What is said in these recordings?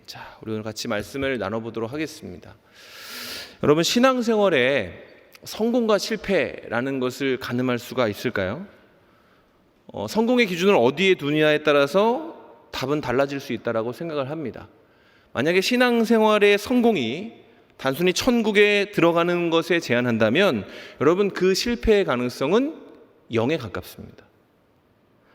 자, 우리 오늘 같이 말씀을 나눠보도록 하겠습니다. 여러분, 신앙생활에 성공과 실패라는 것을 가늠할 수가 있을까요? 성공의 기준을 어디에 두느냐에 따라서 답은 달라질 수 있다고 생각을 합니다. 만약에 신앙생활의 성공이 단순히 천국에 들어가는 것에 제한한다면 여러분, 그 실패의 가능성은 0에 가깝습니다.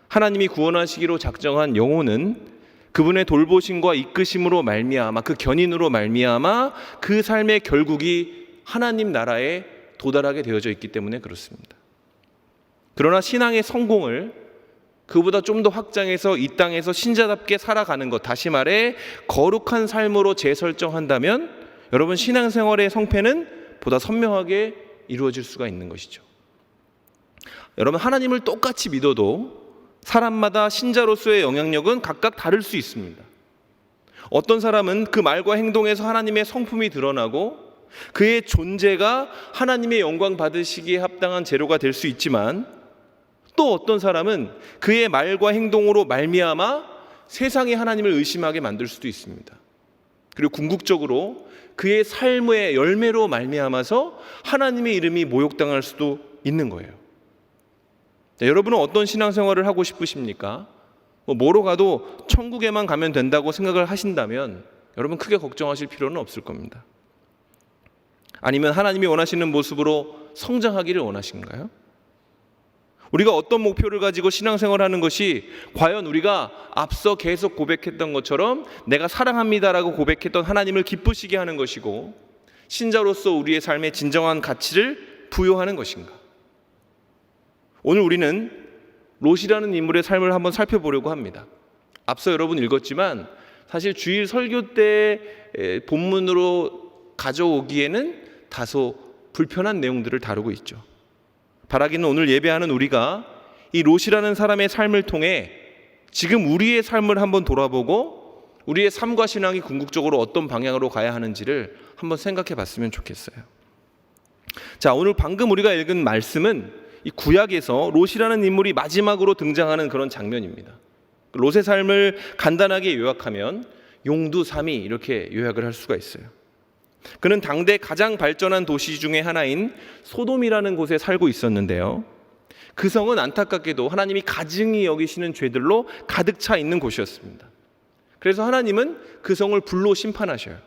하나님이 구원하시기로 작정한 영혼은 그분의 돌보심과 이끄심으로 말미암아, 그 견인으로 말미암아 그 삶의 결국이 하나님 나라에 도달하게 되어져 있기 때문에 그렇습니다. 그러나 신앙의 성공을 그보다 좀 더 확장해서 이 땅에서 신자답게 살아가는 것, 다시 말해 거룩한 삶으로 재설정한다면 여러분, 신앙생활의 성패는 보다 선명하게 이루어질 수가 있는 것이죠. 여러분, 하나님을 똑같이 믿어도 사람마다 신자로서의 영향력은 각각 다를 수 있습니다. 어떤 사람은 그 말과 행동에서 하나님의 성품이 드러나고 그의 존재가 하나님의 영광 받으시기에 합당한 재료가 될 수 있지만, 또 어떤 사람은 그의 말과 행동으로 말미암아 세상이 하나님을 의심하게 만들 수도 있습니다. 그리고 궁극적으로 그의 삶의 열매로 말미암아서 하나님의 이름이 모욕당할 수도 있는 거예요. 여러분은 어떤 신앙생활을 하고 싶으십니까? 뭐로 가도 천국에만 가면 된다고 생각을 하신다면 여러분, 크게 걱정하실 필요는 없을 겁니다. 아니면 하나님이 원하시는 모습으로 성장하기를 원하신가요? 우리가 어떤 목표를 가지고 신앙생활을 하는 것이 과연 우리가 앞서 계속 고백했던 것처럼 내가 사랑합니다라고 고백했던 하나님을 기쁘시게 하는 것이고 신자로서 우리의 삶에 진정한 가치를 부여하는 것인가? 오늘 우리는 롯이라는 인물의 삶을 한번 살펴보려고 합니다. 앞서 여러분 읽었지만 사실 주일 설교 때 본문으로 가져오기에는 다소 불편한 내용들을 다루고 있죠. 바라기는 오늘 예배하는 우리가 이 롯이라는 사람의 삶을 통해 지금 우리의 삶을 한번 돌아보고 우리의 삶과 신앙이 궁극적으로 어떤 방향으로 가야 하는지를 한번 생각해 봤으면 좋겠어요. 자, 오늘 방금 우리가 읽은 말씀은 이 구약에서 롯이라는 인물이 마지막으로 등장하는 그런 장면입니다. 롯의 삶을 간단하게 요약하면 용두삼이 이렇게 요약을 할 수가 있어요. 그는 당대 가장 발전한 도시 중에 하나인 소돔이라는 곳에 살고 있었는데요, 그 성은 안타깝게도 하나님이 가증히 여기시는 죄들로 가득 차 있는 곳이었습니다. 그래서 하나님은 그 성을 불로 심판하셔요.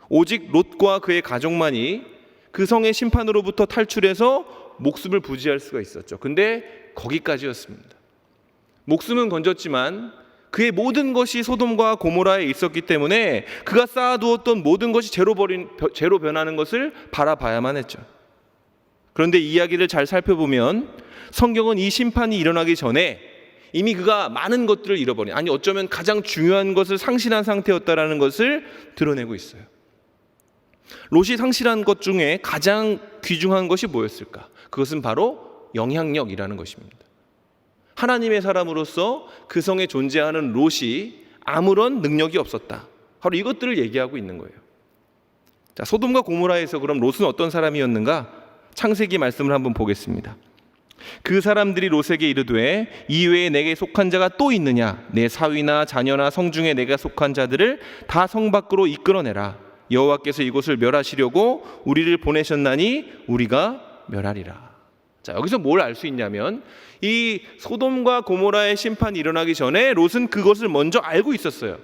오직 롯과 그의 가족만이 그 성의 심판으로부터 탈출해서 목숨을 부지할 수가 있었죠. 근데 거기까지였습니다. 목숨은 건졌지만 그의 모든 것이 소돔과 고모라에 있었기 때문에 그가 쌓아두었던 모든 것이 죄로 변하는 것을 바라봐야만 했죠. 그런데 이야기를 잘 살펴보면 성경은 이 심판이 일어나기 전에 이미 그가 많은 것들을 잃어버린, 아니 어쩌면 가장 중요한 것을 상실한 상태였다라는 것을 드러내고 있어요. 롯이 상실한 것 중에 가장 귀중한 것이 뭐였을까? 그것은 바로 영향력이라는 것입니다. 하나님의 사람으로서 그 성에 존재하는 롯이 아무런 능력이 없었다. 바로 이것들을 얘기하고 있는 거예요. 자, 소돔과 고모라에서 그럼 롯은 어떤 사람이었는가? 창세기 말씀을 한번 보겠습니다. 그 사람들이 롯에게 이르되 이외에 내게 속한 자가 또 있느냐? 내 사위나 자녀나 성 중에 내가 속한 자들을 다 성 밖으로 이끌어내라. 여호와께서 이곳을 멸하시려고 우리를 보내셨나니 우리가 멸하리라. 자, 여기서 뭘 알 수 있냐면 이 소돔과 고모라의 심판이 일어나기 전에 롯은 그것을 먼저 알고 있었어요.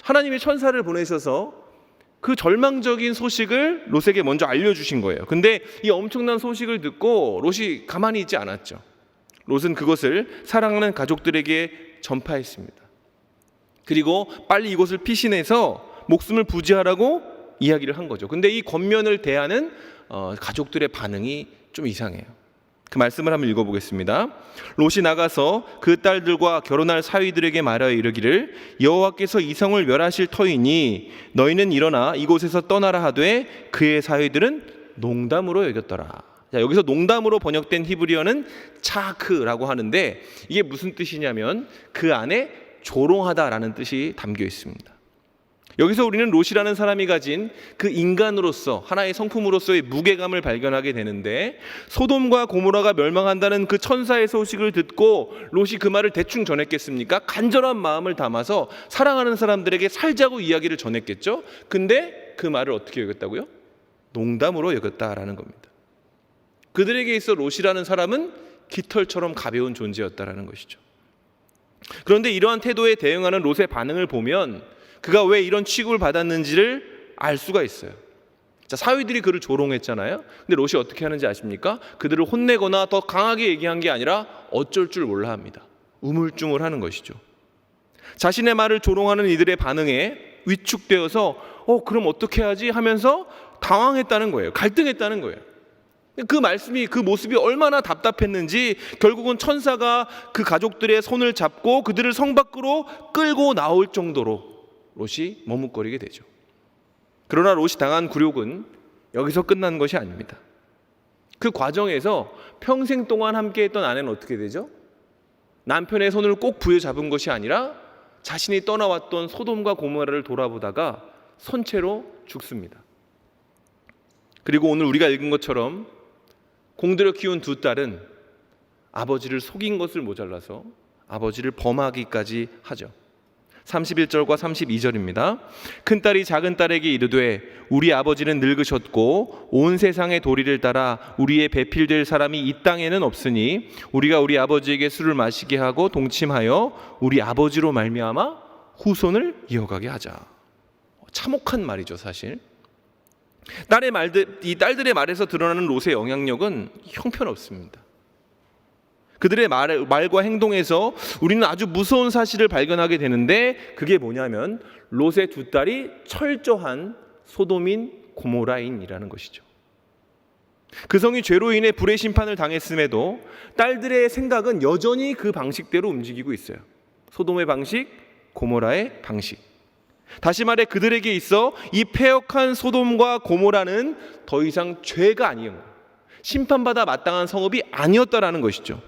하나님이 천사를 보내셔서 그 절망적인 소식을 롯에게 먼저 알려주신 거예요. 근데 이 엄청난 소식을 듣고 롯이 가만히 있지 않았죠. 롯은 그것을 사랑하는 가족들에게 전파했습니다. 그리고 빨리 이곳을 피신해서 목숨을 부지하라고 이야기를 한 거죠. 근데 이 권면을 대하는 가족들의 반응이 좀 이상해요. 그 말씀을 한번 읽어보겠습니다. 롯이 나가서 그 딸들과 결혼할 사위들에게 말하여 이르기를 여호와께서 이 성을 멸하실 터이니 너희는 일어나 이곳에서 떠나라 하되 그의 사위들은 농담으로 여겼더라. 자, 여기서 농담으로 번역된 히브리어는 차크라고 하는데 이게 무슨 뜻이냐면 그 안에 조롱하다라는 뜻이 담겨 있습니다. 여기서 우리는 롯이라는 사람이 가진 그 인간으로서 하나의 성품으로서의 무게감을 발견하게 되는데, 소돔과 고모라가 멸망한다는 그 천사의 소식을 듣고 롯이 그 말을 대충 전했겠습니까? 간절한 마음을 담아서 사랑하는 사람들에게 살자고 이야기를 전했겠죠. 근데 그 말을 어떻게 여겼다고요? 농담으로 여겼다라는 겁니다. 그들에게 있어 롯이라는 사람은 깃털처럼 가벼운 존재였다라는 것이죠. 그런데 이러한 태도에 대응하는 롯의 반응을 보면 그가 왜 이런 취급을 받았는지를 알 수가 있어요. 자, 사위들이 그를 조롱했잖아요. 근데 롯이 어떻게 하는지 아십니까? 그들을 혼내거나 더 강하게 얘기한 게 아니라 어쩔 줄 몰라 합니다. 우물쭈물하는 것이죠. 자신의 말을 조롱하는 이들의 반응에 위축되어서 그럼 어떻게 하지 하면서 당황했다는 거예요. 갈등했다는 거예요. 그 말씀이, 그 모습이 얼마나 답답했는지 결국은 천사가 그 가족들의 손을 잡고 그들을 성 밖으로 끌고 나올 정도로 롯이 머뭇거리게 되죠. 그러나 롯이 당한 굴욕은 여기서 끝난 것이 아닙니다. 그 과정에서 평생 동안 함께했던 아내는 어떻게 되죠? 남편의 손을 꼭 부여잡은 것이 아니라 자신이 떠나왔던 소돔과 고모라를 돌아보다가 선체로 죽습니다. 그리고 오늘 우리가 읽은 것처럼 공들여 키운 두 딸은 아버지를 속인 것을 모자라서 아버지를 범하기까지 하죠. 31절과 32절입니다. 큰딸이 작은딸에게 이르되 우리 아버지는 늙으셨고 온 세상의 도리를 따라 우리의 배필될 사람이 이 땅에는 없으니 우리가 우리 아버지에게 술을 마시게 하고 동침하여 우리 아버지로 말미암아 후손을 이어가게 하자. 참혹한 말이죠, 사실. 이 딸들의 말에서 드러나는 롯의 영향력은 형편없습니다. 그들의 말과 행동에서 우리는 아주 무서운 사실을 발견하게 되는데, 그게 뭐냐면 롯의 두 딸이 철저한 소돔인 고모라인이라는 것이죠. 그 성이 죄로 인해 불의 심판을 당했음에도 딸들의 생각은 여전히 그 방식대로 움직이고 있어요. 소돔의 방식, 고모라의 방식. 다시 말해 그들에게 있어 이 패역한 소돔과 고모라는 더 이상 죄가 아니에요. 심판받아 마땅한 성읍이 아니었다라는 것이죠.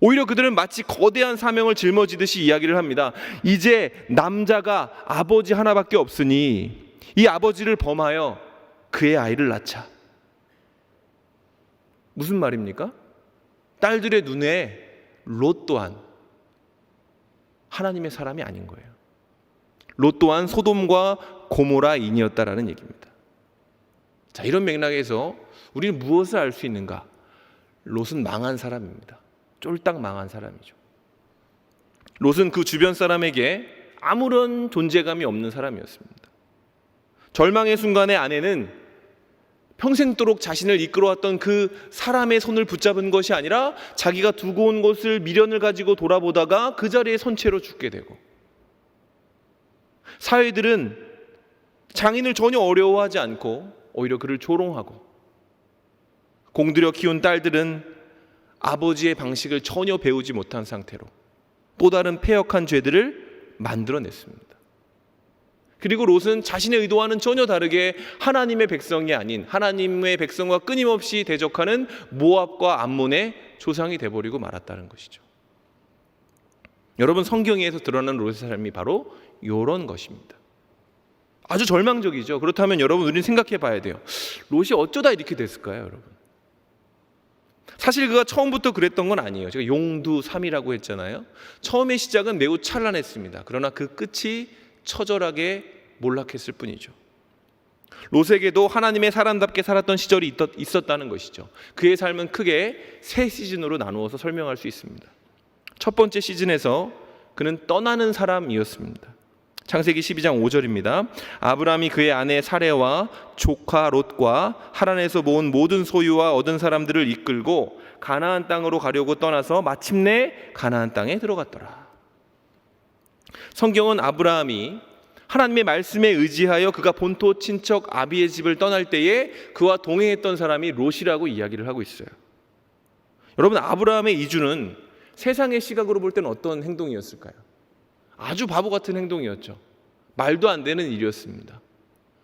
오히려 그들은 마치 거대한 사명을 짊어지듯이 이야기를 합니다. 이제 남자가 아버지 하나밖에 없으니 이 아버지를 범하여 그의 아이를 낳자. 무슨 말입니까? 딸들의 눈에 롯 또한 하나님의 사람이 아닌 거예요. 롯 또한 소돔과 고모라인이었다라는 얘기입니다. 자, 이런 맥락에서 우리는 무엇을 알 수 있는가? 롯은 망한 사람입니다. 쫄딱 망한 사람이죠. 롯은 그 주변 사람에게 아무런 존재감이 없는 사람이었습니다. 절망의 순간에 아내는 평생도록 자신을 이끌어왔던 그 사람의 손을 붙잡은 것이 아니라 자기가 두고 온 것을 미련을 가지고 돌아보다가 그 자리에 선체로 죽게 되고, 사회들은 장인을 전혀 어려워하지 않고 오히려 그를 조롱하고, 공들여 키운 딸들은 아버지의 방식을 전혀 배우지 못한 상태로 또 다른 패역한 죄들을 만들어냈습니다. 그리고 롯은 자신의 의도와는 전혀 다르게 하나님의 백성이 아닌 하나님의 백성과 끊임없이 대적하는 모압과 암몬의 조상이 돼버리고 말았다는 것이죠. 여러분, 성경에서 드러나는 롯의 삶이 바로 이런 것입니다. 아주 절망적이죠. 그렇다면 여러분, 우리는 생각해 봐야 돼요. 롯이 어쩌다 이렇게 됐을까요, 여러분? 사실 그가 처음부터 그랬던 건 아니에요. 제가 용두삼이라고 했잖아요. 처음의 시작은 매우 찬란했습니다. 그러나 그 끝이 처절하게 몰락했을 뿐이죠. 롯에게도 하나님의 사람답게 살았던 시절이 있었다는 것이죠. 그의 삶은 크게 세 시즌으로 나누어서 설명할 수 있습니다. 첫 번째 시즌에서 그는 떠나는 사람이었습니다. 창세기 12장 5절입니다. 아브라함이 그의 아내 사레와 조카 롯과 하란에서 모은 모든 소유와 얻은 사람들을 이끌고 가나안 땅으로 가려고 떠나서 마침내 가나안 땅에 들어갔더라. 성경은 아브라함이 하나님의 말씀에 의지하여 그가 본토 친척 아비의 집을 떠날 때에 그와 동행했던 사람이 롯이라고 이야기를 하고 있어요. 여러분, 아브라함의 이주는 세상의 시각으로 볼 때는 어떤 행동이었을까요? 아주 바보 같은 행동이었죠. 말도 안 되는 일이었습니다.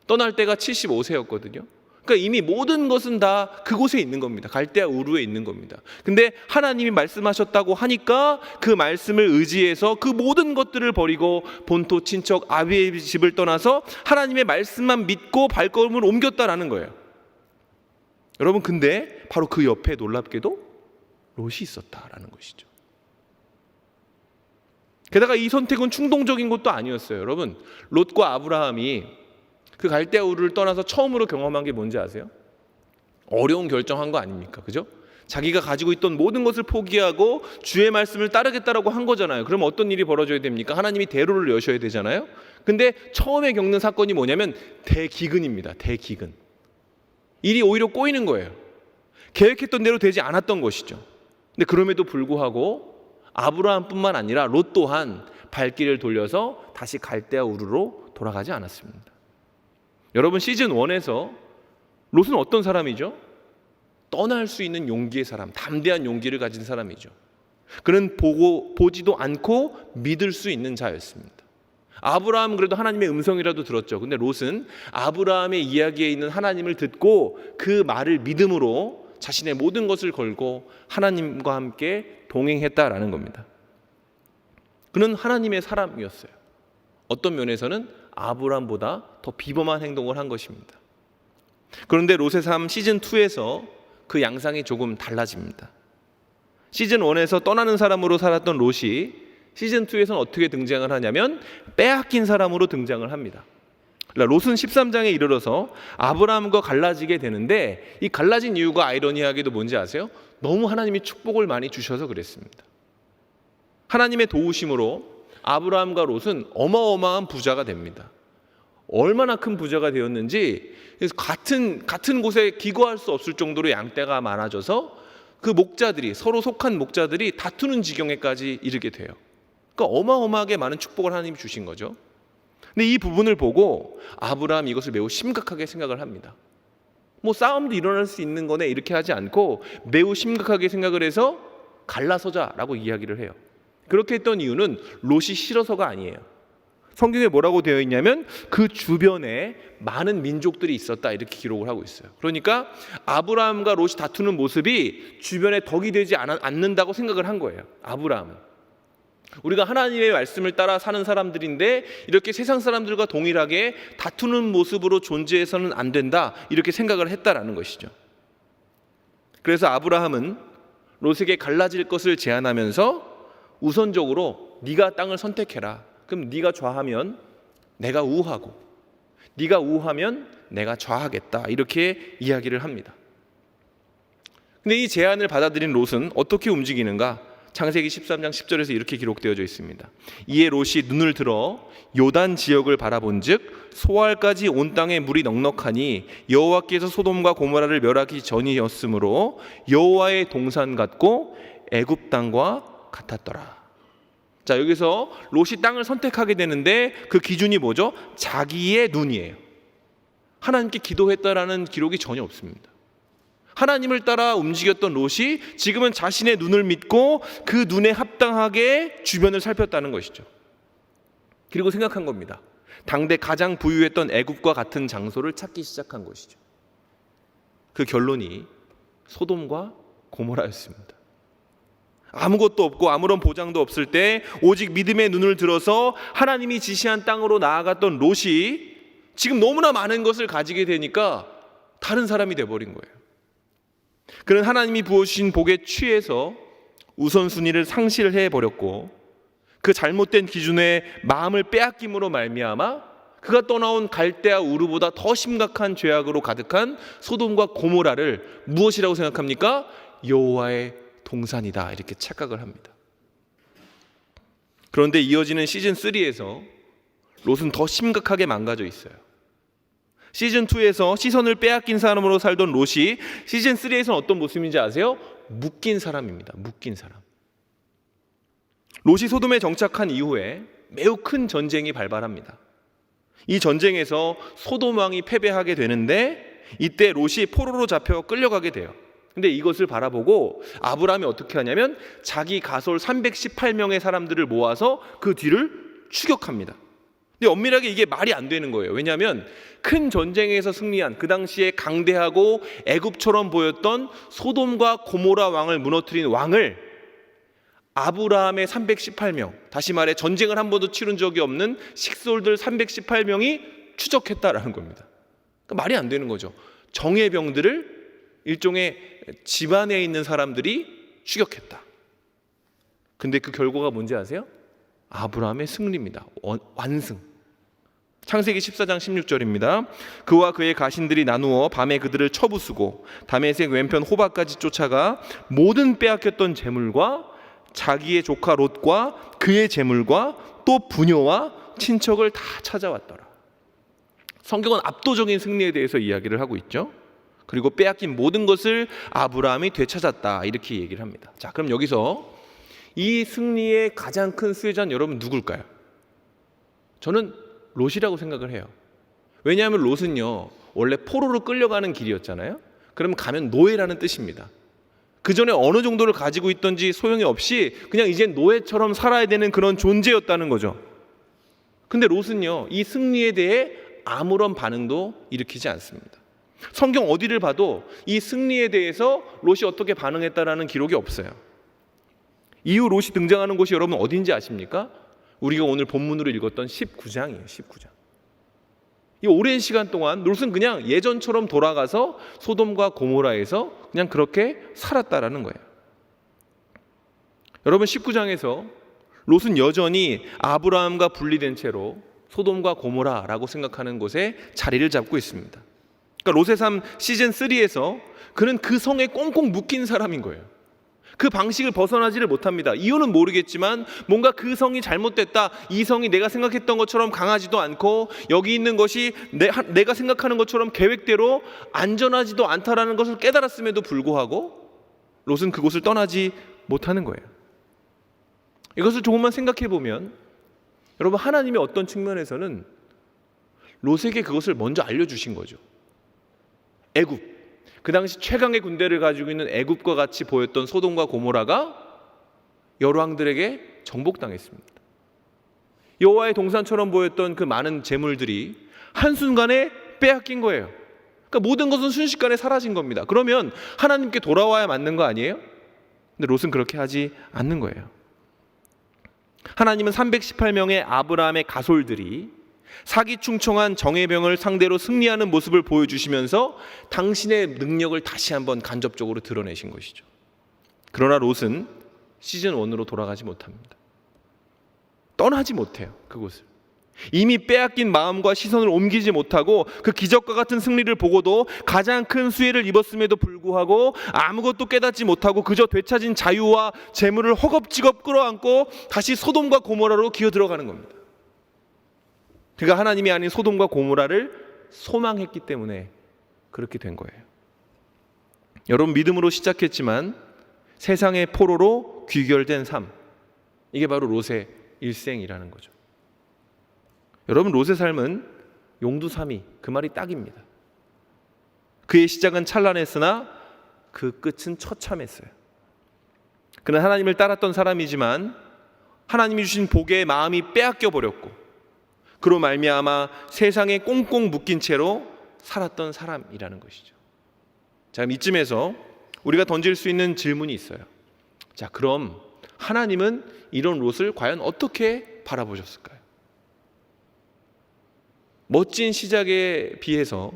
떠날 때가 75세였거든요. 그러니까 이미 모든 것은 다 그곳에 있는 겁니다. 갈대아 우르에 있는 겁니다. 근데 하나님이 말씀하셨다고 하니까 그 말씀을 의지해서 그 모든 것들을 버리고 본토 친척 아비의 집을 떠나서 하나님의 말씀만 믿고 발걸음을 옮겼다라는 거예요. 여러분, 근데 바로 그 옆에 놀랍게도 롯이 있었다라는 것이죠. 게다가 이 선택은 충동적인 것도 아니었어요. 여러분, 롯과 아브라함이 그 갈대아 우르를 떠나서 처음으로 경험한 게 뭔지 아세요? 어려운 결정한 거 아닙니까? 그죠? 자기가 가지고 있던 모든 것을 포기하고 주의 말씀을 따르겠다라고 한 거잖아요. 그럼 어떤 일이 벌어져야 됩니까? 하나님이 대로를 여셔야 되잖아요. 근데 처음에 겪는 사건이 뭐냐면 대기근입니다. 대기근. 일이 오히려 꼬이는 거예요. 계획했던 대로 되지 않았던 것이죠. 근데 그럼에도 불구하고 아브라함뿐만 아니라 롯 또한 발길을 돌려서 다시 갈대아 우르로 돌아가지 않았습니다. 여러분, 시즌 1에서 롯은 어떤 사람이죠? 떠날 수 있는 용기의 사람, 담대한 용기를 가진 사람이죠. 그는 보지도 않고 믿을 수 있는 자였습니다. 아브라함은 그래도 하나님의 음성이라도 들었죠. 근데 롯은 아브라함의 이야기에 있는 하나님을 듣고 그 말을 믿음으로 자신의 모든 것을 걸고 하나님과 함께 동행했다라는 겁니다. 그는 하나님의 사람이었어요. 어떤 면에서는 아브라함보다 더 비범한 행동을 한 것입니다. 그런데 롯의 삶 시즌 2에서 그 양상이 조금 달라집니다. 시즌 1에서 떠나는 사람으로 살았던 롯이 시즌 2에서는 어떻게 등장을 하냐면 빼앗긴 사람으로 등장을 합니다. 롯은 13장에 이르러서 아브라함과 갈라지게 되는데 이 갈라진 이유가 아이러니하게도 뭔지 아세요? 너무 하나님이 축복을 많이 주셔서 그랬습니다. 하나님의 도우심으로 아브라함과 롯은 어마어마한 부자가 됩니다. 얼마나 큰 부자가 되었는지 같은 곳에 기거할 수 없을 정도로 양떼가 많아져서 그 목자들이 서로 속한 목자들이 다투는 지경에까지 이르게 돼요. 그러니까 어마어마하게 많은 축복을 하나님이 주신 거죠. 근데 이 부분을 보고 아브라함이 이것을 매우 심각하게 생각을 합니다. 뭐 싸움도 일어날 수 있는 거네 이렇게 하지 않고 매우 심각하게 생각을 해서 갈라서자라고 이야기를 해요. 그렇게 했던 이유는 롯이 싫어서가 아니에요. 성경에 뭐라고 되어 있냐면 그 주변에 많은 민족들이 있었다 이렇게 기록을 하고 있어요. 그러니까 아브라함과 롯이 다투는 모습이 주변에 덕이 되지 않는다고 생각을 한 거예요. 아브라함은 우리가 하나님의 말씀을 따라 사는 사람들인데 이렇게 세상 사람들과 동일하게 다투는 모습으로 존재해서는 안 된다 이렇게 생각을 했다라는 것이죠. 그래서 아브라함은 롯에게 갈라질 것을 제안하면서 우선적으로 네가 땅을 선택해라. 그럼 네가 좌하면 내가 우하고 네가 우하면 내가 좌하겠다 이렇게 이야기를 합니다. 근데 이 제안을 받아들인 롯은 어떻게 움직이는가? 창세기 13장 10절에서 이렇게 기록되어져 있습니다. 이에 롯이 눈을 들어 요단 지역을 바라본즉 소알까지 온 땅에 물이 넉넉하니 여호와께서 소돔과 고모라를 멸하기 전이었으므로 여호와의 동산 같고 애굽 땅과 같았더라. 자, 여기서 롯이 땅을 선택하게 되는데 그 기준이 뭐죠? 자기의 눈이에요. 하나님께 기도했다라는 기록이 전혀 없습니다. 하나님을 따라 움직였던 롯이 지금은 자신의 눈을 믿고 그 눈에 합당하게 주변을 살폈다는 것이죠. 그리고 생각한 겁니다. 당대 가장 부유했던 애굽과 같은 장소를 찾기 시작한 것이죠. 그 결론이 소돔과 고모라였습니다. 아무것도 없고 아무런 보장도 없을 때 오직 믿음의 눈을 들어서 하나님이 지시한 땅으로 나아갔던 롯이 지금 너무나 많은 것을 가지게 되니까 다른 사람이 돼버린 거예요. 그는 하나님이 부어주신 복에 취해서 우선순위를 상실해버렸고 그 잘못된 기준에 마음을 빼앗김으로 말미암아 그가 떠나온 갈대아 우르보다 더 심각한 죄악으로 가득한 소돔과 고모라를 무엇이라고 생각합니까? 여호와의 동산이다 이렇게 착각을 합니다. 그런데 이어지는 시즌 3에서 롯은 더 심각하게 망가져 있어요. 시즌 2에서 시선을 빼앗긴 사람으로 살던 롯이 시즌 3에서는 어떤 모습인지 아세요? 묶인 사람입니다. 묶인 사람. 롯이 소돔에 정착한 이후에 매우 큰 전쟁이 발발합니다. 이 전쟁에서 소돔 왕이 패배하게 되는데 이때 롯이 포로로 잡혀 끌려가게 돼요. 근데 이것을 바라보고 아브라함이 어떻게 하냐면 자기 가솔 318명의 사람들을 모아서 그 뒤를 추격합니다. 근데 엄밀하게 이게 말이 안 되는 거예요. 왜냐하면 큰 전쟁에서 승리한 그 당시에 강대하고 애굽처럼 보였던 소돔과 고모라 왕을 무너뜨린 왕을 아브라함의 318명, 다시 말해 전쟁을 한 번도 치른 적이 없는 식솔들 318명이 추적했다라는 겁니다. 그러니까 말이 안 되는 거죠. 정예 병들을 일종의 집안에 있는 사람들이 추격했다. 근데 그 결과가 뭔지 아세요? 아브라함의 승리입니다. 완승. 창세기 14장 16절입니다. 그와 그의 가신들이 나누어 밤에 그들을 쳐부수고 다메섹 왼편 호박까지 쫓아가 모든 빼앗겼던 재물과 자기의 조카 롯과 그의 재물과 또 부녀와 친척을 다 찾아왔더라. 성경은 압도적인 승리에 대해서 이야기를 하고 있죠. 그리고 빼앗긴 모든 것을 아브라함이 되찾았다, 이렇게 얘기를 합니다. 자, 그럼 여기서 이 승리의 가장 큰 수혜자는 여러분 누굴까요? 저는 롯이라고 생각을 해요. 왜냐하면 롯은요, 원래 포로로 끌려가는 길이었잖아요. 그러면 가면 노예라는 뜻입니다. 그 전에 어느 정도를 가지고 있던지 소용이 없이 그냥 이제 노예처럼 살아야 되는 그런 존재였다는 거죠. 근데 롯은요, 이 승리에 대해 아무런 반응도 일으키지 않습니다. 성경 어디를 봐도 이 승리에 대해서 롯이 어떻게 반응했다라는 기록이 없어요. 이후 롯이 등장하는 곳이 여러분 어딘지 아십니까? 우리가 오늘 본문으로 읽었던 19장이에요. 19장. 이 오랜 시간 동안 롯은 그냥 예전처럼 돌아가서 소돔과 고모라에서 그냥 그렇게 살았다라는 거예요. 여러분 19장에서 롯은 여전히 아브라함과 분리된 채로 소돔과 고모라라고 생각하는 곳에 자리를 잡고 있습니다. 그러니까 롯의 삶 시즌 3에서 그는 그 성에 꽁꽁 묶인 사람인 거예요. 그 방식을 벗어나지를 못합니다. 이유는 모르겠지만 뭔가 그 성이 잘못됐다, 이 성이 내가 생각했던 것처럼 강하지도 않고 여기 있는 것이 내가 생각하는 것처럼 계획대로 안전하지도 않다라는 것을 깨달았음에도 불구하고 롯은 그곳을 떠나지 못하는 거예요. 이것을 조금만 생각해 보면 여러분, 하나님의 어떤 측면에서는 롯에게 그것을 먼저 알려주신 거죠. 애굽, 그 당시 최강의 군대를 가지고 있는 애굽과 같이 보였던 소돔과 고모라가 열왕들에게 정복당했습니다. 여호와의 동산처럼 보였던 그 많은 재물들이 한순간에 빼앗긴 거예요. 그러니까 모든 것은 순식간에 사라진 겁니다. 그러면 하나님께 돌아와야 맞는 거 아니에요? 근데 롯은 그렇게 하지 않는 거예요. 하나님은 318명의 아브라함의 가솔들이 사기충청한 정예병을 상대로 승리하는 모습을 보여주시면서 당신의 능력을 다시 한번 간접적으로 드러내신 것이죠. 그러나 롯은 시즌 1으로 돌아가지 못합니다. 떠나지 못해요. 그곳을. 이미 빼앗긴 마음과 시선을 옮기지 못하고 그 기적과 같은 승리를 보고도 가장 큰 수혜를 입었음에도 불구하고 아무것도 깨닫지 못하고 그저 되찾은 자유와 재물을 허겁지겁 끌어안고 다시 소돔과 고모라로 기어 들어가는 겁니다. 그가 하나님이 아닌 소돔과 고모라를 소망했기 때문에 그렇게 된 거예요. 여러분, 믿음으로 시작했지만 세상의 포로로 귀결된 삶, 이게 바로 롯의 일생이라는 거죠. 여러분, 롯의 삶은 용두사미, 그 말이 딱입니다. 그의 시작은 찬란했으나 그 끝은 처참했어요. 그는 하나님을 따랐던 사람이지만 하나님이 주신 복에 마음이 빼앗겨 버렸고 그로 말미암아 세상에 꽁꽁 묶인 채로 살았던 사람이라는 것이죠. 자, 이쯤에서 우리가 던질 수 있는 질문이 있어요. 자, 그럼 하나님은 이런 롯을 과연 어떻게 바라보셨을까요? 멋진 시작에 비해서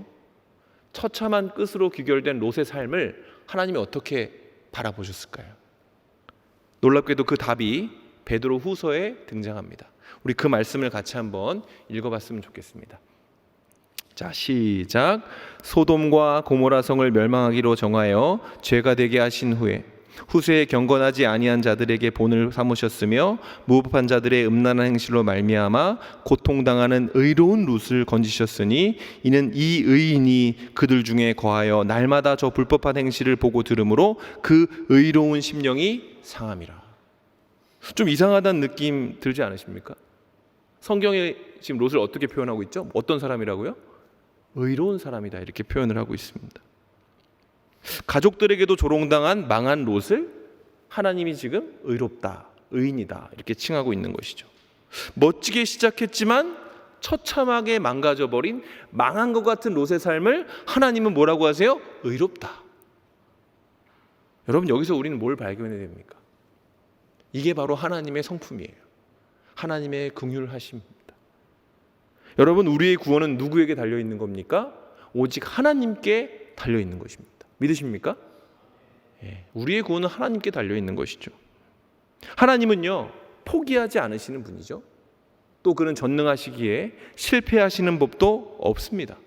처참한 끝으로 귀결된 롯의 삶을 하나님이 어떻게 바라보셨을까요? 놀랍게도 그 답이 베드로 후서에 등장합니다. 우리 그 말씀을 같이 한번 읽어봤으면 좋겠습니다. 자, 시작. 소돔과 고모라 성을 멸망하기로 정하여 죄가 되게 하신 후세에 경건하지 아니한 자들에게 본을 삼으셨으며 무법한 자들의 음란한 행실로 말미암아 고통당하는 의로운 롯을 건지셨으니 이는 이 의인이 그들 중에 거하여 날마다 저 불법한 행실을 보고 들으므로 그 의로운 심령이 상함이라. 좀 이상하다는 느낌 들지 않으십니까? 성경에 지금 롯을 어떻게 표현하고 있죠? 어떤 사람이라고요? 의로운 사람이다, 이렇게 표현을 하고 있습니다. 가족들에게도 조롱당한 망한 롯을 하나님이 지금 의롭다, 의인이다, 이렇게 칭하고 있는 것이죠. 멋지게 시작했지만 처참하게 망가져버린 망한 것 같은 롯의 삶을 하나님은 뭐라고 하세요? 의롭다. 여러분, 여기서 우리는 뭘 발견해야 됩니까? 이게 바로 하나님의 성품이에요. 하나님의 긍휼하심입니다. 여러분, 우리의 구원은 누구에게 달려있는 겁니까? 오직 하나님께 달려있는 것입니다. 믿으십니까? 우리의 구원은 하나님께 달려있는 것이죠. 하나님은요, 포기하지 않으시는 분이죠. 또 그는 전능하시기에 실패하시는 법도 없습니다.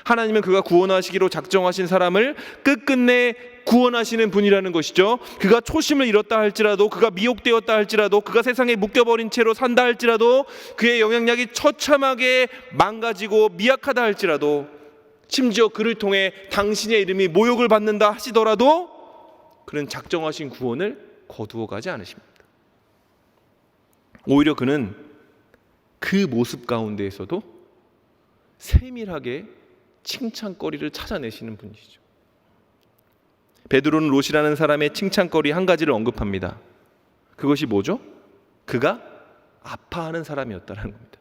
하나님은 그가 구원하시기로 작정하신 사람을 끝끝내 구원하시는 분이라는 것이죠. 그가 초심을 잃었다 할지라도, 그가 미혹되었다 할지라도, 그가 세상에 묶여버린 채로 산다 할지라도, 그의 영향력이 처참하게 망가지고 미약하다 할지라도, 심지어 그를 통해 당신의 이름이 모욕을 받는다 하시더라도 그는 작정하신 구원을 거두어 가지 않으십니다. 오히려 그는 그 모습 가운데에서도 세밀하게 칭찬거리를 찾아내시는 분이시죠. 베드로는 롯이라는 사람의 칭찬거리 한 가지를 언급합니다. 그것이 뭐죠? 그가 아파하는 사람이었다는 겁니다.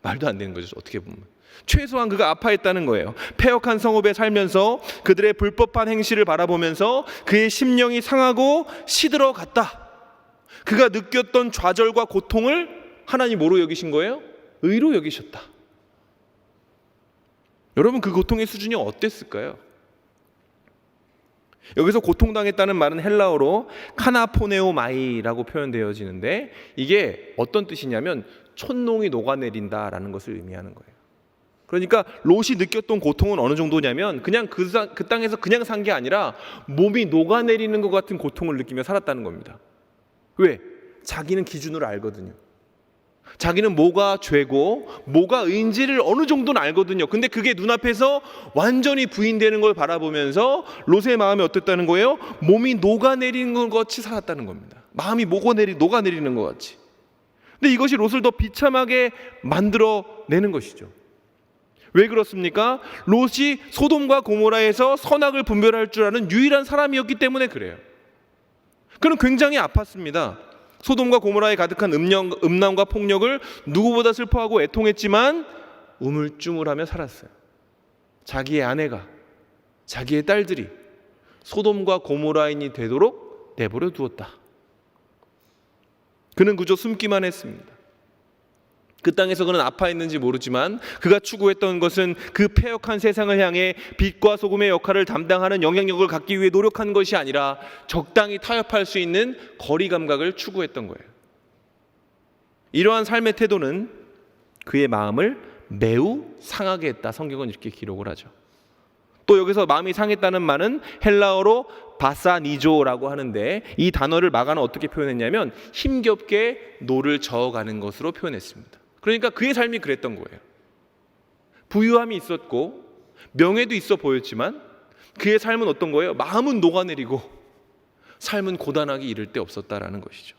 말도 안 되는 거죠, 어떻게 보면. 최소한 그가 아파했다는 거예요. 패역한 성읍에 살면서 그들의 불법한 행실을 바라보면서 그의 심령이 상하고 시들어 갔다. 그가 느꼈던 좌절과 고통을 하나님 뭐로 여기신 거예요? 의로 여기셨다. 여러분, 그 고통의 수준이 어땠을까요? 여기서 고통당했다는 말은 헬라어로 카나포네오마이라고 표현되어지는데, 이게 어떤 뜻이냐면 촛농이 녹아내린다라는 것을 의미하는 거예요. 그러니까 롯이 느꼈던 고통은 어느 정도냐면 그냥 그 땅에서 그냥 산 게 아니라 몸이 녹아내리는 것 같은 고통을 느끼며 살았다는 겁니다. 왜? 자기는 기준을 알거든요. 자기는 뭐가 죄고 뭐가 의인지를 어느 정도는 알거든요. 근데 그게 눈앞에서 완전히 부인되는 걸 바라보면서 롯의 마음이 어땠다는 거예요? 몸이 녹아내리는 것 같이 살았다는 겁니다. 마음이 녹아내리는 것 같이. 근데 이것이 롯을 더 비참하게 만들어내는 것이죠. 왜 그렇습니까? 롯이 소돔과 고모라에서 선악을 분별할 줄 아는 유일한 사람이었기 때문에 그래요. 그는 굉장히 아팠습니다. 소돔과 고모라에 가득한 음란과 폭력을 누구보다 슬퍼하고 애통했지만 우물쭈물하며 살았어요. 자기의 아내가, 자기의 딸들이 소돔과 고모라인이 되도록 내버려 두었다. 그는 그저 숨기만 했습니다. 그 땅에서 그는 아파했는지 모르지만 그가 추구했던 것은 그 패역한 세상을 향해 빛과 소금의 역할을 담당하는 영향력을 갖기 위해 노력한 것이 아니라 적당히 타협할 수 있는 거리 감각을 추구했던 거예요. 이러한 삶의 태도는 그의 마음을 매우 상하게 했다. 성경은 이렇게 기록을 하죠. 또 여기서 마음이 상했다는 말은 헬라어로 바사니조라고 하는데, 이 단어를 마가는 어떻게 표현했냐면 힘겹게 노를 저어가는 것으로 표현했습니다. 그러니까 그의 삶이 그랬던 거예요. 부유함이 있었고 명예도 있어 보였지만 그의 삶은 어떤 거예요? 마음은 녹아내리고 삶은 고단하게 이를 데 없었다라는 것이죠.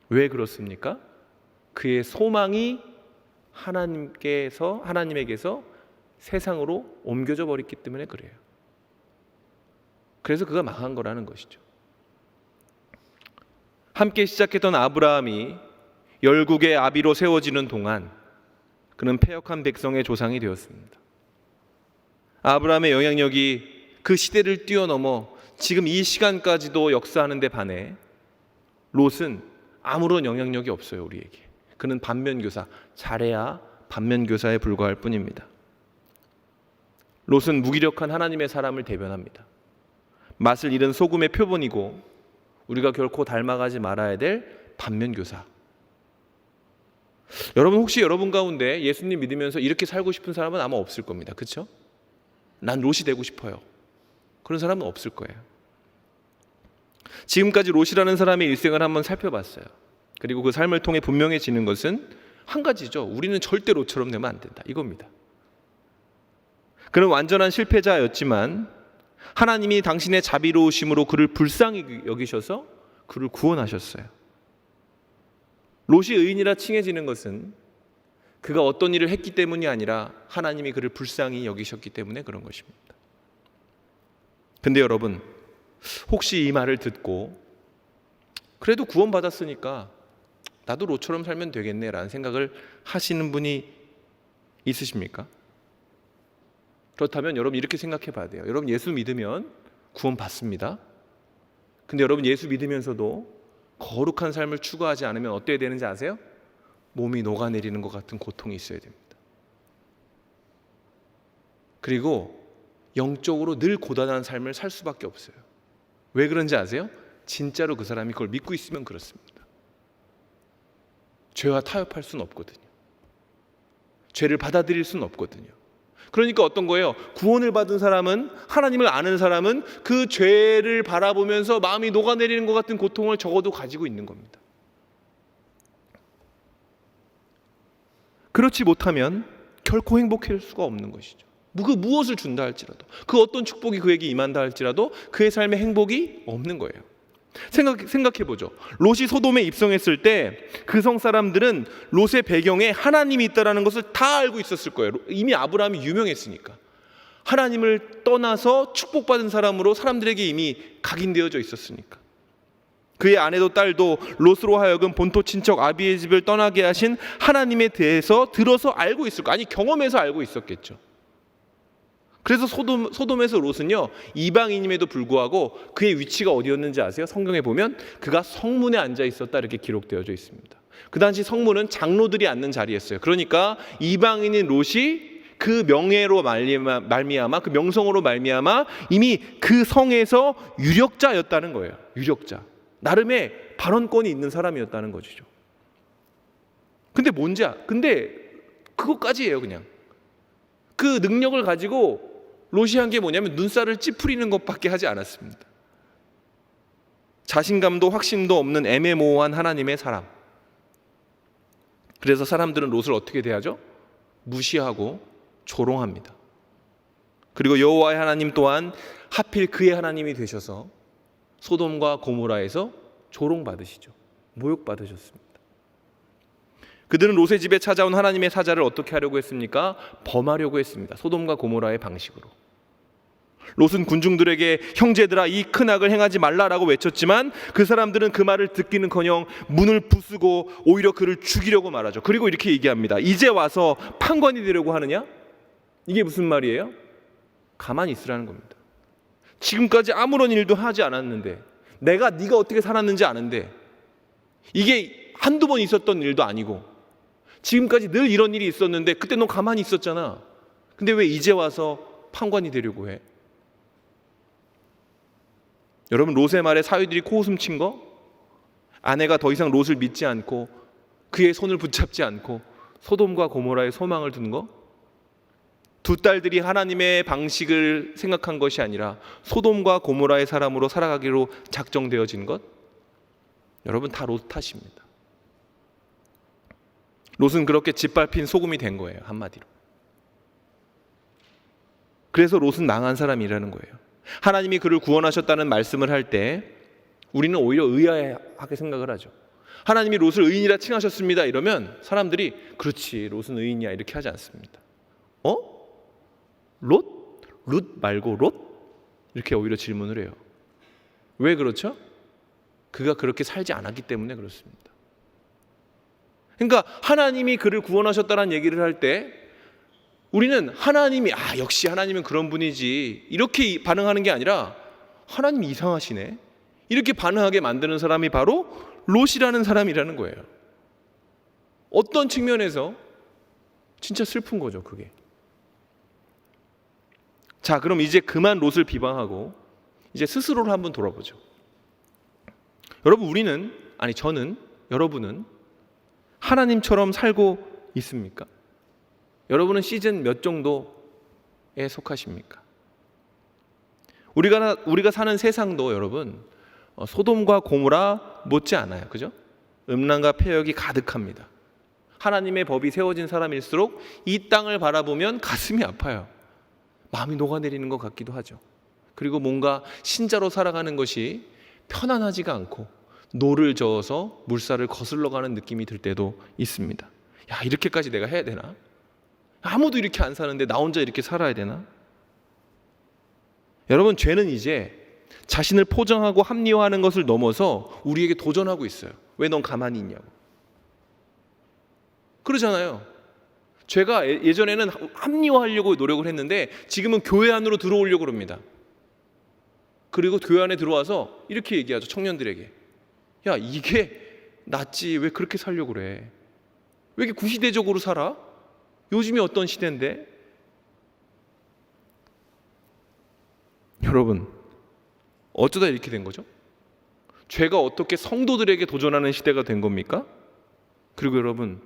왜 그렇습니까? 그의 소망이 하나님에게서 세상으로 옮겨져 버렸기 때문에 그래요. 그래서 그가 망한 거라는 것이죠. 함께 시작했던 아브라함이 열국의 아비로 세워지는 동안 그는 패역한 백성의 조상이 되었습니다. 아브라함의 영향력이 그 시대를 뛰어넘어 지금 이 시간까지도 역사하는 데 반해 롯은 아무런 영향력이 없어요. 우리에게. 그는 반면교사, 잘해야 반면교사에 불과할 뿐입니다. 롯은 무기력한 하나님의 사람을 대변합니다. 맛을 잃은 소금의 표본이고 우리가 결코 닮아가지 말아야 될 반면교사. 여러분, 혹시 여러분 가운데 예수님 믿으면서 이렇게 살고 싶은 사람은 아마 없을 겁니다. 그렇죠? 난 롯이 되고 싶어요. 그런 사람은 없을 거예요. 지금까지 롯이라는 사람의 일생을 한번 살펴봤어요. 그리고 그 삶을 통해 분명해지는 것은 한 가지죠. 우리는 절대 롯처럼 되면 안 된다. 이겁니다. 그는 완전한 실패자였지만 하나님이 당신의 자비로우심으로 그를 불쌍히 여기셔서 그를 구원하셨어요. 롯이 의인이라 칭해지는 것은 그가 어떤 일을 했기 때문이 아니라 하나님이 그를 불쌍히 여기셨기 때문에 그런 것입니다. 근데 여러분, 혹시 이 말을 듣고 그래도 구원받았으니까 나도 롯처럼 살면 되겠네라는 생각을 하시는 분이 있으십니까? 그렇다면 여러분 이렇게 생각해 봐야 돼요. 여러분 예수 믿으면 구원 받습니다. 근데 여러분 예수 믿으면서도 거룩한 삶을 추구하지 않으면 어때야 되는지 아세요? 몸이 녹아내리는 것 같은 고통이 있어야 됩니다. 그리고 영적으로 늘 고단한 삶을 살 수밖에 없어요. 왜 그런지 아세요? 진짜로 그 사람이 그걸 믿고 있으면 그렇습니다. 죄와 타협할 수는 없거든요. 죄를 받아들일 수는 없거든요. 그러니까 어떤 거예요? 구원을 받은 사람은, 하나님을 아는 사람은 그 죄를 바라보면서 마음이 녹아내리는 것 같은 고통을 적어도 가지고 있는 겁니다. 그렇지 못하면 결코 행복할 수가 없는 것이죠. 그 무엇을 준다 할지라도, 그 어떤 축복이 그에게 임한다 할지라도 그의 삶에 행복이 없는 거예요. 생각해보죠. 롯이 소돔에 입성했을 때 그 성 사람들은 롯의 배경에 하나님이 있다는 것을 다 알고 있었을 거예요. 이미 아브라함이 유명했으니까. 하나님을 떠나서 축복받은 사람으로 사람들에게 이미 각인되어져 있었으니까. 그의 아내도 딸도 롯으로 하여금 본토 친척 아비의 집을 떠나게 하신 하나님에 대해서 들어서 알고 있을 거예요. 아니 경험해서 알고 있었겠죠. 그래서 소돔에서 롯은요, 이방인임에도 불구하고 그의 위치가 어디였는지 아세요? 성경에 보면 그가 성문에 앉아 있었다 이렇게 기록되어져 있습니다. 그 당시 성문은 장로들이 앉는 자리였어요. 그러니까 이방인인 롯이 그 명예로 말미암아, 그 명성으로 말미암아 이미 그 성에서 유력자였다는 거예요. 유력자. 나름의 발언권이 있는 사람이었다는 것이죠. 근데 그것까지예요. 그냥 그 능력을 가지고 롯이 한 게 뭐냐면 눈살을 찌푸리는 것밖에 하지 않았습니다. 자신감도 확신도 없는 애매모호한 하나님의 사람. 그래서 사람들은 롯을 어떻게 대하죠? 무시하고 조롱합니다. 그리고 여호와의 하나님 또한 하필 그의 하나님이 되셔서 소돔과 고모라에서 조롱받으시죠. 모욕받으셨습니다. 그들은 롯의 집에 찾아온 하나님의 사자를 어떻게 하려고 했습니까? 범하려고 했습니다. 소돔과 고모라의 방식으로. 롯은 군중들에게 형제들아 이 큰 악을 행하지 말라라고 외쳤지만 그 사람들은 그 말을 듣기는커녕 문을 부수고 오히려 그를 죽이려고 말하죠. 그리고 이렇게 얘기합니다. 이제 와서 판관이 되려고 하느냐? 이게 무슨 말이에요? 가만히 있으라는 겁니다. 지금까지 아무런 일도 하지 않았는데, 네가 어떻게 살았는지 아는데, 이게 한두 번 있었던 일도 아니고 지금까지 늘 이런 일이 있었는데 그때 너 가만히 있었잖아. 근데 왜 이제 와서 판관이 되려고 해? 여러분 롯의 말에 사위들이 코웃음 친 거? 아내가 더 이상 롯을 믿지 않고 그의 손을 붙잡지 않고 소돔과 고모라의 소망을 둔 거? 두 딸들이 하나님의 방식을 생각한 것이 아니라 소돔과 고모라의 사람으로 살아가기로 작정되어진 것? 여러분 다 롯 탓입니다. 롯은 그렇게 짓밟힌 소금이 된 거예요. 한마디로. 그래서 롯은 망한 사람이라는 거예요. 하나님이 그를 구원하셨다는 말씀을 할 때 우리는 오히려 의아하게 생각을 하죠. 하나님이 롯을 의인이라 칭하셨습니다 이러면 사람들이 그렇지 롯은 의인이야 이렇게 하지 않습니다. 롯? 룻 말고 롯? 이렇게 오히려 질문을 해요. 왜 그렇죠? 그가 그렇게 살지 않았기 때문에 그렇습니다. 그러니까 하나님이 그를 구원하셨다는 얘기를 할 때 우리는 하나님이 역시 하나님은 그런 분이지 이렇게 반응하는 게 아니라 하나님이 이상하시네 이렇게 반응하게 만드는 사람이 바로 롯이라는 사람이라는 거예요. 어떤 측면에서 진짜 슬픈 거죠 그게. 자 그럼 이제 그만 롯을 비방하고 이제 스스로를 한번 돌아보죠. 여러분 여러분은 하나님처럼 살고 있습니까? 여러분은 시즌 몇 정도에 속하십니까? 우리가 사는 세상도 여러분 소돔과 고모라 못지 않아요. 그죠? 음란과 폐역이 가득합니다. 하나님의 법이 세워진 사람일수록 이 땅을 바라보면 가슴이 아파요. 마음이 녹아내리는 것 같기도 하죠. 그리고 뭔가 신자로 살아가는 것이 편안하지가 않고 노를 저어서 물살을 거슬러 가는 느낌이 들 때도 있습니다. 야, 이렇게까지 내가 해야 되나? 아무도 이렇게 안 사는데 나 혼자 이렇게 살아야 되나? 여러분, 죄는 이제 자신을 포장하고 합리화하는 것을 넘어서 우리에게 도전하고 있어요. 왜 넌 가만히 있냐고. 그러잖아요. 죄가 예전에는 합리화하려고 노력을 했는데 지금은 교회 안으로 들어오려고 합니다. 그리고 교회 안에 들어와서 이렇게 얘기하죠. 청년들에게. 야, 이게 낫지. 왜 그렇게 살려고 그래? 왜 이렇게 구시대적으로 살아? 요즘이 어떤 시대인데? 여러분, 어쩌다 이렇게 된 거죠? 죄가 어떻게 성도들에게 도전하는 시대가 된 겁니까? 그리고 여러분,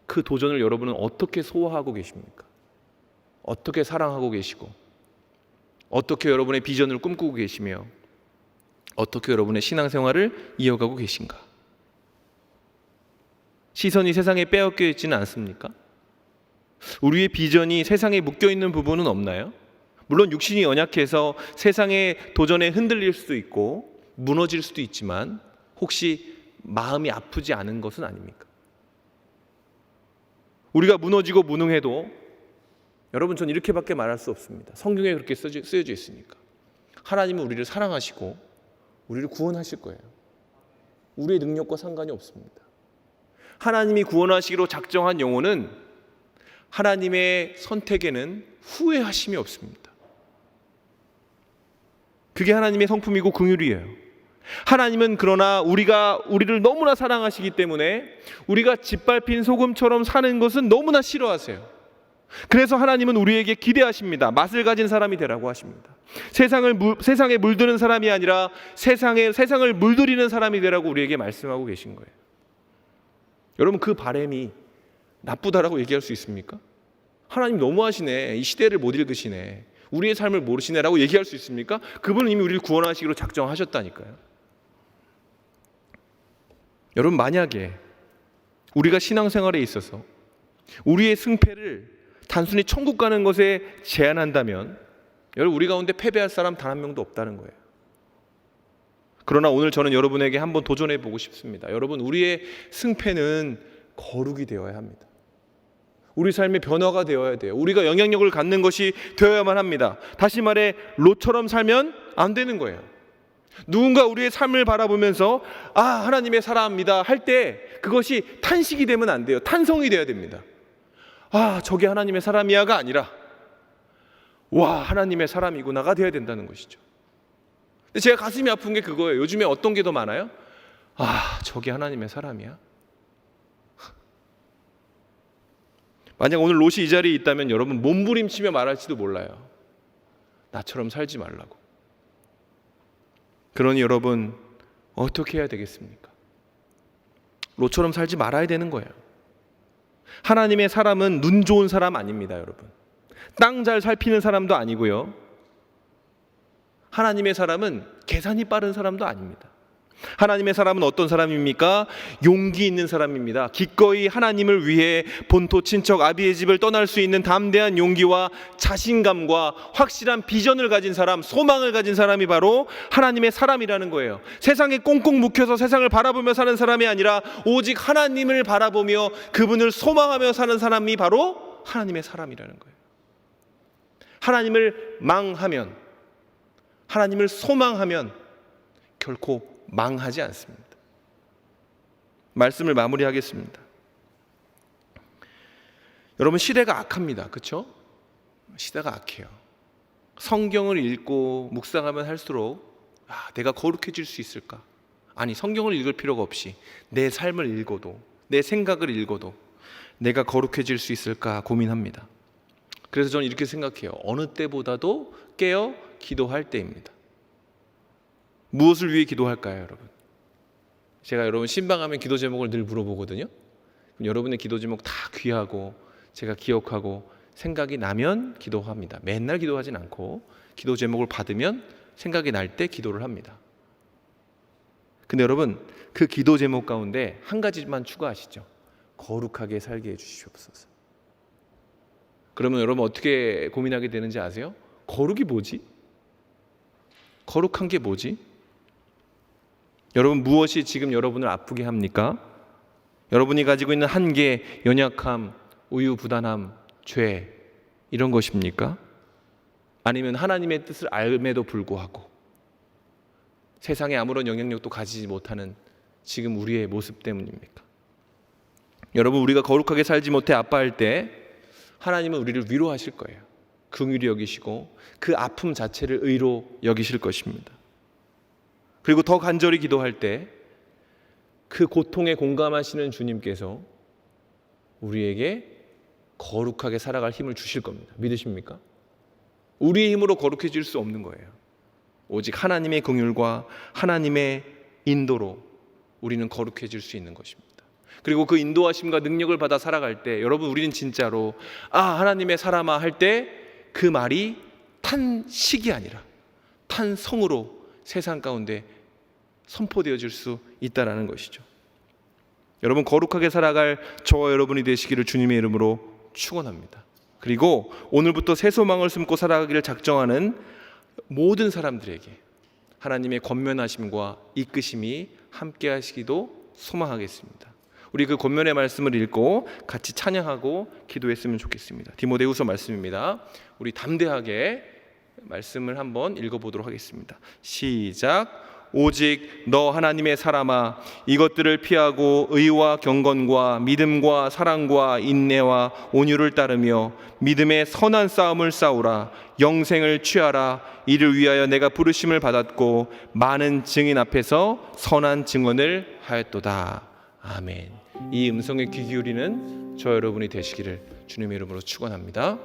그 도전을 여러분은 어떻게 소화하고 계십니까? 어떻게 사랑하고 계시고, 어떻게 여러분의 비전을 꿈꾸고 계시며, 어떻게 여러분의 신앙생활을 이어가고 계신가? 시선이 세상에 빼앗겨 있지는 않습니까? 우리의 비전이 세상에 묶여있는 부분은 없나요? 물론 육신이 연약해서 세상의 도전에 흔들릴 수도 있고 무너질 수도 있지만 혹시 마음이 아프지 않은 것은 아닙니까? 우리가 무너지고 무능해도 여러분, 전 이렇게밖에 말할 수 없습니다. 성경에 그렇게 쓰여져 있으니까. 하나님은 우리를 사랑하시고 우리를 구원하실 거예요. 우리의 능력과 상관이 없습니다. 하나님이 구원하시기로 작정한 영혼은 하나님의 선택에는 후회하심이 없습니다. 그게 하나님의 성품이고 긍휼이에요. 하나님은 그러나 우리를 너무나 사랑하시기 때문에 우리가 짓밟힌 소금처럼 사는 것은 너무나 싫어하세요. 그래서 하나님은 우리에게 기대하십니다. 맛을 가진 사람이 되라고 하십니다. 세상에 물드는 사람이 아니라 세상을 물들이는 사람이 되라고 우리에게 말씀하고 계신 거예요. 여러분, 그 바람이 나쁘다라고 얘기할 수 있습니까? 하나님 너무하시네. 이 시대를 못 읽으시네. 우리의 삶을 모르시네라고 얘기할 수 있습니까? 그분은 이미 우리를 구원하시기로 작정하셨다니까요. 여러분, 만약에 우리가 신앙생활에 있어서 우리의 승패를 단순히 천국 가는 것에 제한한다면 여러분, 우리 가운데 패배할 사람 단 한 명도 없다는 거예요. 그러나 오늘 저는 여러분에게 한번 도전해 보고 싶습니다. 여러분, 우리의 승패는 거룩이 되어야 합니다. 우리 삶의 변화가 되어야 돼요. 우리가 영향력을 갖는 것이 되어야만 합니다. 다시 말해, 롯처럼 살면 안 되는 거예요. 누군가 우리의 삶을 바라보면서 하나님의 사람입니다 할 때 그것이 탄식이 되면 안 돼요. 탄성이 돼야 됩니다. 저게 하나님의 사람이야가 아니라 와, 하나님의 사람이구나가 되어야 된다는 것이죠. 근데 제가 가슴이 아픈 게 그거예요. 요즘에 어떤 게 더 많아요? 저게 하나님의 사람이야? 만약 오늘 롯이 이 자리에 있다면 여러분 몸부림치며 말할지도 몰라요. 나처럼 살지 말라고. 그러니 여러분, 어떻게 해야 되겠습니까? 롯처럼 살지 말아야 되는 거예요. 하나님의 사람은 눈 좋은 사람 아닙니다, 여러분. 땅 잘 살피는 사람도 아니고요. 하나님의 사람은 계산이 빠른 사람도 아닙니다. 하나님의 사람은 어떤 사람입니까? 용기 있는 사람입니다. 기꺼이 하나님을 위해 본토 친척 아비의 집을 떠날 수 있는 담대한 용기와 자신감과 확실한 비전을 가진 사람, 소망을 가진 사람이 바로 하나님의 사람이라는 거예요. 세상에 꽁꽁 묵혀서 세상을 바라보며 사는 사람이 아니라 오직 하나님을 바라보며 그분을 소망하며 사는 사람이 바로 하나님의 사람이라는 거예요. 하나님을 망하면, 하나님을 소망하면 결코 망하지 않습니다. 말씀을 마무리하겠습니다. 여러분, 시대가 악합니다. 그렇죠? 시대가 악해요. 성경을 읽고 묵상하면 할수록 내가 거룩해질 수 있을까? 아니, 성경을 읽을 필요가 없이 내 삶을 읽어도, 내 생각을 읽어도 내가 거룩해질 수 있을까 고민합니다. 그래서 저는 이렇게 생각해요. 어느 때보다도 깨어 기도할 때입니다. 무엇을 위해 기도할까요, 여러분? 제가 여러분 신방하면 기도 제목을 늘 물어보거든요. 그럼 여러분의 기도 제목 다 귀하고 제가 기억하고 생각이 나면 기도합니다. 맨날 기도하진 않고 기도 제목을 받으면 생각이 날 때 기도를 합니다. 근데 여러분, 그 기도 제목 가운데 한 가지만 추가하시죠. 거룩하게 살게 해주시옵소서. 그러면 여러분 어떻게 고민하게 되는지 아세요? 거룩이 뭐지? 거룩한 게 뭐지? 여러분, 무엇이 지금 여러분을 아프게 합니까? 여러분이 가지고 있는 한계, 연약함, 우유부단함, 죄, 이런 것입니까? 아니면 하나님의 뜻을 알매도 불구하고 세상에 아무런 영향력도 가지지 못하는 지금 우리의 모습 때문입니까? 여러분, 우리가 거룩하게 살지 못해 아파할 때 하나님은 우리를 위로하실 거예요. 긍휼히 여기시고 그 아픔 자체를 의로 여기실 것입니다. 그리고 더 간절히 기도할 때 그 고통에 공감하시는 주님께서 우리에게 거룩하게 살아갈 힘을 주실 겁니다. 믿으십니까? 우리의 힘으로 거룩해질 수 없는 거예요. 오직 하나님의 긍휼과 하나님의 인도로 우리는 거룩해질 수 있는 것입니다. 그리고 그 인도하심과 능력을 받아 살아갈 때 여러분, 우리는 진짜로 하나님의 사람아 할 때 그 말이 탄식이 아니라 탄성으로 세상 가운데 선포되어질 수 있다라는 것이죠. 여러분, 거룩하게 살아갈 저와 여러분이 되시기를 주님의 이름으로 축원합니다. 그리고 오늘부터 새 소망을 숨고 살아가기를 작정하는 모든 사람들에게 하나님의 권면하심과 이끄심이 함께 하시기도 소망하겠습니다. 우리 그 권면의 말씀을 읽고 같이 찬양하고 기도했으면 좋겠습니다. 디모데후서 말씀입니다. 우리 담대하게 말씀을 한번 읽어보도록 하겠습니다. 시작. 오직 너 하나님의 사람아, 이것들을 피하고 의와 경건과 믿음과 사랑과 인내와 온유를 따르며 믿음의 선한 싸움을 싸우라. 영생을 취하라. 이를 위하여 내가 부르심을 받았고 많은 증인 앞에서 선한 증언을 하였도다. 아멘. 이 음성에 귀 기울이는 저 여러분이 되시기를 주님의 이름으로 축원합니다.